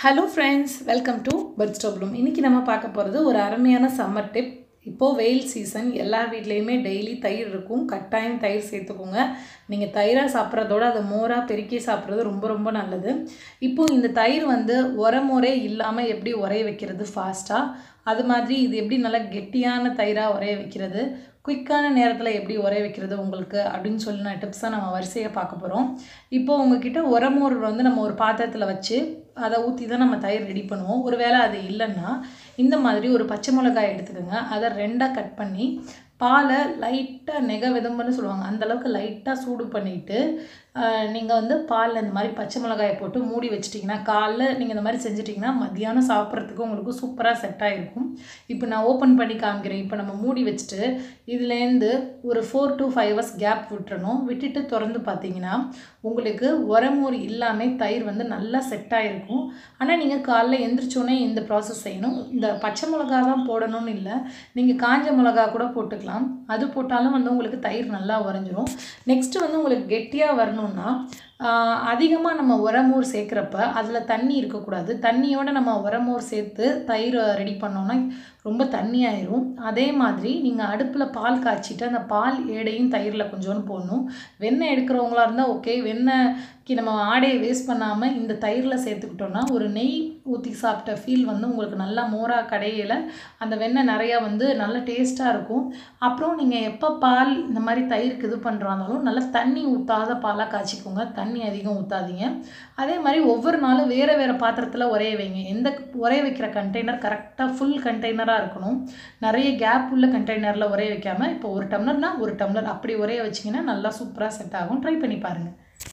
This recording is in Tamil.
Hello friends, welcome to birds store Bloom. இன்றைக்கி நம்ம பார்க்க போகிறது ஒரு அருமையான சம்மர் டிப். இப்போது வெயில் சீசன், எல்லார் வீட்லேயுமே டெய்லி தயிர் இருக்கும். கட்டாயம் தயிர் சேர்த்துக்கோங்க. நீங்கள் தயிராக சாப்பிட்றதோட அதை மோராக பெருக்கி சாப்பிட்றது ரொம்ப ரொம்ப நல்லது. இப்போது இந்த தயிர் உரமோரே இல்லாமல் எப்படி உரைய வைக்கிறது ஃபாஸ்ட்டாக, அது மாதிரி இது எப்படி நல்லா கெட்டியான தயிராக உரைய வைக்கிறது, குயிக்கான நேரத்தில் எப்படி உரைய வைக்கிறது உங்களுக்கு அப்படின்னு சொல்லி நான் டிப்ஸாக நம்ம வரிசையாக பார்க்க போகிறோம். இப்போது உங்ககிட்ட உரமோர் நம்ம ஒரு பாத்திரத்தில் வச்சு அதை ஊற்றி தான் நம்ம தயிர் ரெடி பண்ணுவோம். ஒரு வேளை அது இல்லைன்னா இந்த மாதிரி ஒரு பச்சை மிளகாய் எடுத்துக்கோங்க. அதை ரெண்டாக கட் பண்ணி பாலை லைட்டாக நெக விதம்புன்னு சொல்லுவாங்க, அந்தளவுக்கு லைட்டாக சூடு பண்ணிவிட்டு நீங்கள் பாலில் இந்த மாதிரி பச்சை மிளகாயை போட்டு மூடி வச்சிட்டிங்கன்னா, காலைல நீங்கள் இந்த மாதிரி செஞ்சிட்டிங்கன்னா மத்தியானம் சாப்பிட்றதுக்கு உங்களுக்கு சூப்பராக செட் ஆகிருக்கும். இப்போ நான் ஓப்பன் பண்ணி காமிக்கிறேன். இப்போ நம்ம மூடி வச்சுட்டு இதுலேருந்து ஒரு 4 to 5 hours கேப் விட்டுறணும். விட்டுட்டு திறந்து பார்த்தீங்கன்னா உங்களுக்கு உரமோர் இல்லாமல் தயிர் நல்லா செட் ஆகிருக்கும். ஆனால் நீங்கள் காலைல எந்திரிச்சோன்னே இந்த ப்ராசஸ் செய்யணும். இந்த பச்சை மிளகா தான் போடணும்னு இல்லை, நீங்கள் காஞ்ச மிளகா கூட போட்டுக்கலாம். அது போட்டாலும் உங்களுக்கு தயிர் நல்லா உறைஞ்சிரும். நெக்ஸ்ட்டு உங்களுக்கு கெட்டியாக வரணும்னா அதிகமாக நம்ம உரமோர் சேர்க்குறப்ப அதில் தண்ணி இருக்கக்கூடாது. தண்ணியோடு நம்ம உரமோர் சேர்த்து தயிர் ரெடி பண்ணோன்னா ரொம்ப தண்ணி ஆயிரும். அதே மாதிரி நீங்கள் அடுப்பில் பால் காய்ச்சிட்டு அந்த பால் ஏடையும் தயிரில் கொஞ்சோன்னு போடணும். வெண்ணெய் எடுக்கிறவங்களா இருந்தால் ஓகே, வெண்ணெய்க்கு நம்ம ஆடையை வேஸ்ட் பண்ணாமல் இந்த தயிரில் சேர்த்துக்கிட்டோன்னா ஒரு நெய் ஊற்றி சாப்பிட்ட ஃபீல் உங்களுக்கு நல்லா மோராக கடையில் அந்த வெண்ணெய் நிறையா நல்ல டேஸ்ட்டாக இருக்கும். அப்புறம் நீங்கள் எப்போ பால் இந்த மாதிரி தயிருக்கு இது பண்ணுறாலும் நல்லா தண்ணி ஊற்றாத பாலாக காய்ச்சிக்கோங்க. தண்ணி அதிகம் ஊற்றாதீங்க. அதே மாதிரி ஒவ்வொரு நாளும் வேறு வேறு பாத்திரத்தில் உரைய வைங்க. உரைய வைக்கிற கண்டெய்னர் கரெக்டாக ஃபுல் கண்டெய்னராக இருக்கணும். நிறைய கேப் உள்ள கண்டெய்னரில் உரைய வைக்காமல் இப்போ 1 டம்ளர்னால் 1 டம்ளர் அப்படி உரைய வச்சிங்கன்னா நல்லா சூப்பராக செட் ஆகும். ட்ரை பண்ணி பாருங்கள்.